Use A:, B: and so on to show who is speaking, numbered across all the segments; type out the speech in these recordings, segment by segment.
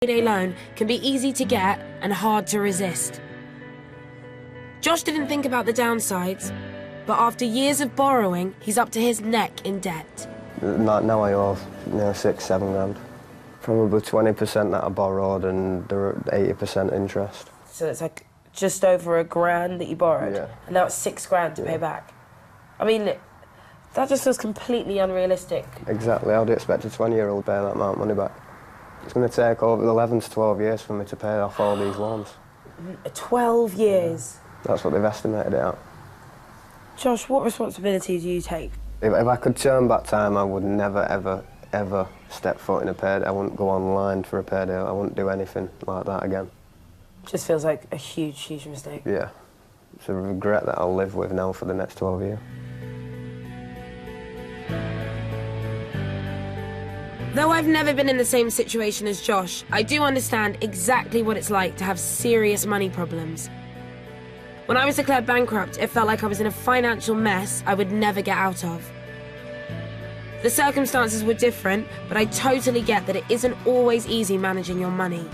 A: payday loan can be easy to get and hard to resist. Josh didn't think about the downsides, but after years of borrowing, he's up to his neck in debt.
B: Now I owe, £6-7 grand. Probably 20% that I borrowed and the 80% interest.
A: So it's like just over £1,000 that you borrowed,
B: Yeah.
A: and now it's £6 to pay back. I mean, that just feels completely unrealistic.
B: Exactly, how do you expect a 20-year-old to pay that amount of money back? It's going to take over 11 to 12 years for me to pay off all these loans.
A: 12 years?
B: That's what they've estimated it at.
A: Josh, what responsibility do you take?
B: If I could turn back time, I would never, ever step foot in a payday. I wouldn't go online for a payday. I wouldn't do anything like that again.
A: Just feels like a huge mistake.
B: Yeah. It's a regret that I'll live with now for the next 12 years.
A: Though I've never been in the same situation as Josh, I do understand exactly what it's like to have serious money problems. When I was declared bankrupt, it felt like I was in a financial mess I would never get out of. The circumstances were different, but I totally get that it isn't always easy managing your money.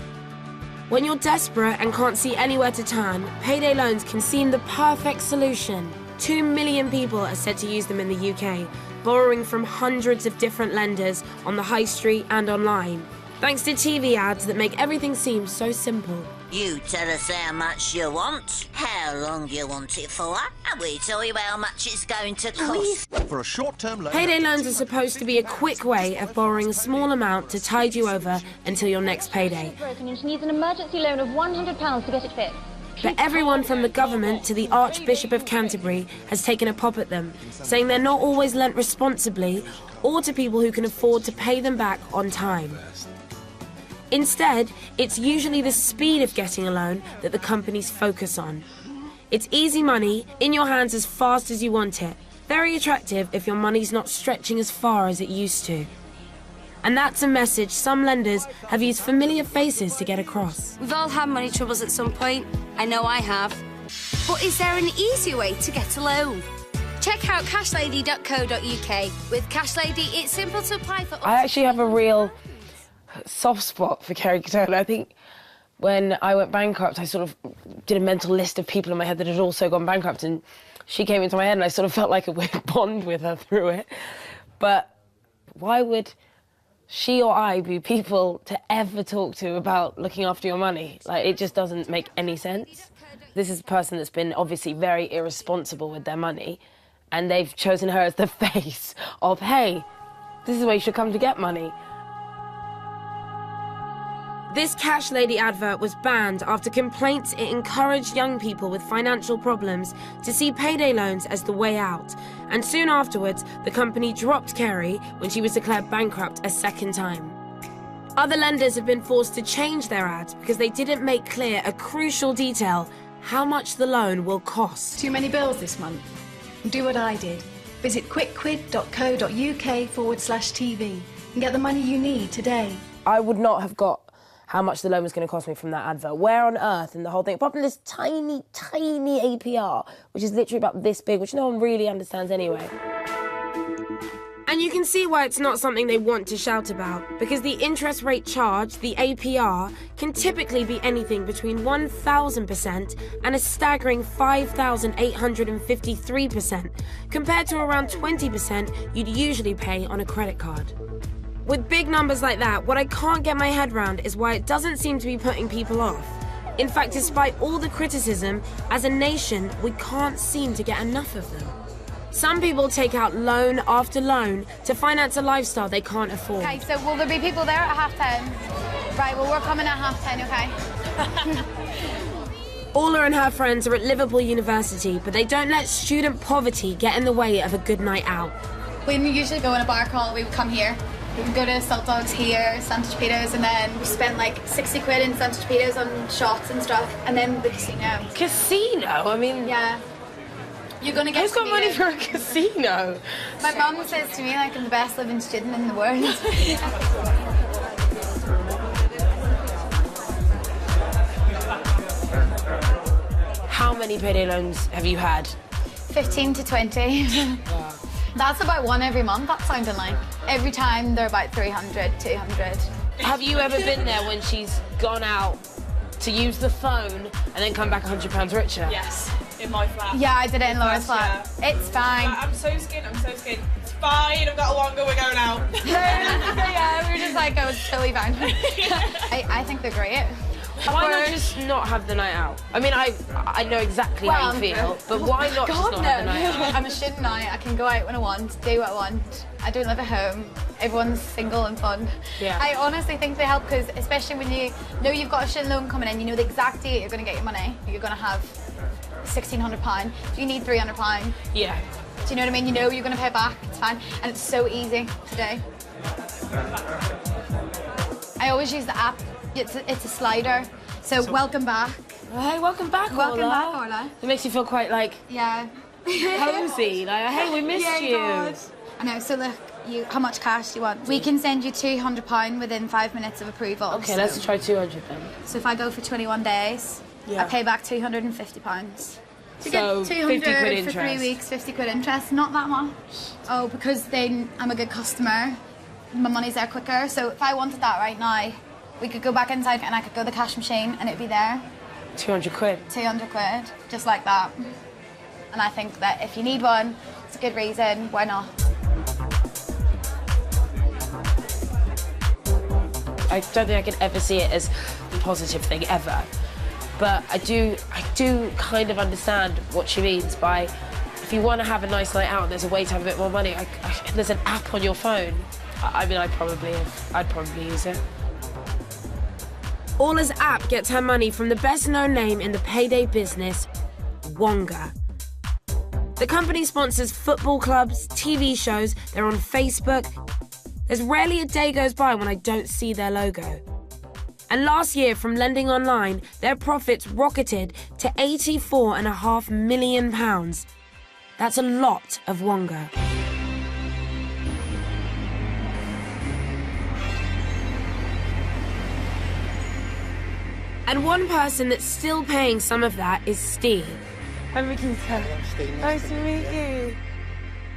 A: When you're desperate and can't see anywhere to turn, payday loans can seem the perfect solution. 2 million people are said to use them in the UK, borrowing from hundreds of different lenders on the high street and online, thanks to TV ads that make everything seem so simple.
C: You tell us how much you want, how long you want it for, and we tell you how much it's going to cost.
D: For a short-term loan...
A: Payday loans are supposed to be a quick way of borrowing a small amount to tide you over until your next payday.
E: Broken and she needs an emergency loan of £100 to get it fixed.
A: But everyone from the government to the Archbishop of Canterbury has taken a pop at them, saying they're not always lent responsibly or to people who can afford to pay them back on time. Instead, it's usually the speed of getting a loan that the companies focus on. It's easy money, in your hands as fast as you want it. Very attractive if your money's not stretching as far as it used to. And that's a message some lenders have used familiar faces to get across.
F: We've all had money troubles at some point. I know I have. But is there an easier way to get a loan? Check out cashlady.co.uk. With Cash Lady, it's simple to apply for...
A: I actually have a real soft spot for Kerry Catona. I think when I went bankrupt, I sort of did a mental list of people in my head that had also gone bankrupt, and she came into my head and I sort of felt like a weird bond with her through it. But why would she or I be people to ever talk to about looking after your money? Like, it just doesn't make any sense. This is a person that's been obviously very irresponsible with their money, and they've chosen her as the face of, hey, this is where you should come to get money. This Cash Lady advert was banned after complaints it encouraged young people with financial problems to see payday loans as the way out. And soon afterwards, the company dropped Kerry when she was declared bankrupt a second time. Other lenders have been forced to change their ads because they didn't make clear a crucial detail: how much the loan will cost.
G: Too many bills this month? Do what I did. Visit quickquid.co.uk/TV and get the money you need today.
A: I would not have got how much the loan was going to cost me from that advert. Where on earth in the whole thing, apart from this tiny APR, which is literally about this big, which no one really understands anyway. And you can see why it's not something they want to shout about, because the interest rate charged, the APR, can typically be anything between 1,000% and a staggering 5,853%, compared to around 20% you'd usually pay on a credit card. With big numbers like that, what I can't get my head around is why it doesn't seem to be putting people off. In fact, despite all the criticism, as a nation, we can't seem to get enough of them. Some people take out loan after loan to finance a lifestyle they can't afford.
E: Okay, so will there be people there at 10:30? Right, well, we're coming at 10:30, okay?
A: Ola and her friends are at Liverpool University, but they don't let student poverty get in the way of a good night out.
E: When we usually go in a bar crawl, we would come here. We would go to Salt Dogs here, Santa Torpedoes, and then we spend like 60 quid in Santa Torpedoes on shots and stuff, and then the casino.
A: Casino? I mean...
E: Yeah. You're gonna get...
A: Who's got money for a casino?
E: My mum says to me, like, I'm the best living student in the world.
A: How many payday loans have you had?
E: 15 to 20. Wow. That's about one every month, that's sounding like. Every time they're about 300, 200.
A: Have you ever been there when she's gone out to use the phone and then come back £100 richer?
D: Yes, in my flat.
E: Yeah, I did it in Laura's flat.
D: Yeah.
E: It's fine.
D: I'm so scared, It's fine, I've got a longer, we're going out.
E: Yeah, we were just like, I was totally fine. I think they're great.
A: Why not just not have the night out? I mean, I know exactly how you feel, but why not just not have the night out?
E: I'm a student now. I can go out when I want, do what I want. I don't live at home. Everyone's single and fun.
A: Yeah.
E: I honestly think they help because, especially when you know you've got a student loan coming in, you know the exact date you're going to get your money. You're going to have £1,600. Do you need £300?
A: Yeah.
E: Do you know what I mean? You know you're going to pay it back. It's fine. And it's so easy to do. I always use the app. It's a slider. So welcome back.
A: Hey, welcome back, Orla.
E: Welcome back, Orla.
A: It makes you feel quite, like,
E: Yeah.
A: cozy. Like, hey, we missed you.
E: God. I know. So look, how much cash do you want? We can send you £200 within 5 minutes of approval.
A: Okay, let's try 200 then.
E: So if I go for 21 days, I pay back £250. To
A: So,
E: get 200
A: 50 quid
E: for 3
A: interest.
E: weeks, 50 quid interest, not that much. Oh, because then I'm a good customer, my money's there quicker. So if I wanted that right now, we could go back inside and I could go to the cash machine and it'd be there.
A: 200 quid.
E: 200 quid, just like that. And I think that if you need one, it's a good reason, why not?
A: I don't think I can ever see it as a positive thing, ever. But I do kind of understand what she means by, if you want to have a nice night out and there's a way to have a bit more money, there's an app on your phone. I mean, I'd probably use it. Orla's app gets her money from the best-known name in the payday business, Wonga. The company sponsors football clubs, TV shows, they're on Facebook. There's rarely a day goes by when I don't see their logo. And last year, from lending online, their profits rocketed to £84.5 million. That's a lot of Wonga. And one person that's still paying some of that is Steve. I'm Rikita. Nice to meet you.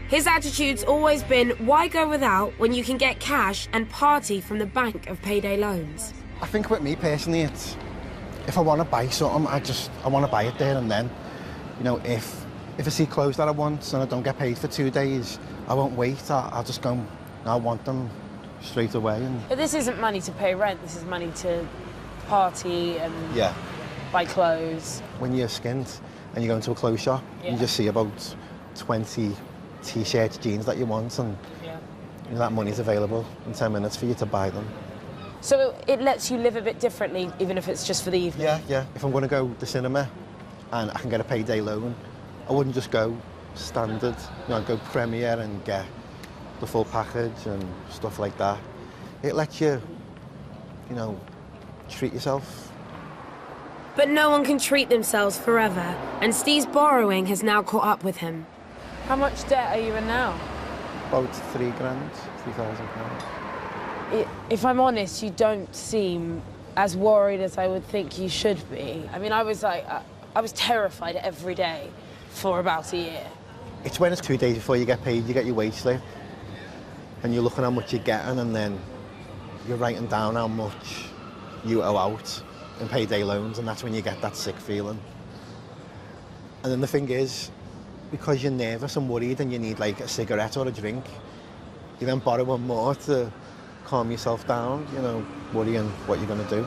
A: His attitude's always been, why go without when you can get cash and party from the bank of payday loans?
H: I think with me personally, it's if I want to buy something, I want to buy it there and then. You know, if I see clothes that I want and I don't get paid for 2 days, I won't wait. I'll just go. I want them straight away.
A: But this isn't money to pay rent. This is money to party and buy clothes.
H: When you're skint and you go into a clothes shop, you just see about 20 t-shirts, jeans that you want, and you know, that money's available in 10 minutes for you to buy them.
A: So it lets you live a bit differently, even if it's just for the evening?
H: Yeah. If I'm going to go to the cinema and I can get a payday loan, I wouldn't just go standard. You know, I'd go Premier and get the full package and stuff like that. It lets you, you know, treat yourself.
A: But no one can treat themselves forever, and Steve's borrowing has now caught up with him. How much debt are you in now?
H: About £3,000.
A: If I'm honest, you don't seem as worried as I would think you should be. I mean, I was terrified every day for about a year.
H: It's when it's 2 days before you get paid, you get your wage slip, and you're looking how much you're getting, and then you're writing down how much you owe out in payday loans, and that's when you get that sick feeling. And then the thing is, because you're nervous and worried and you need like a cigarette or a drink, you then borrow one more to calm yourself down, you know, worrying what you're going to do.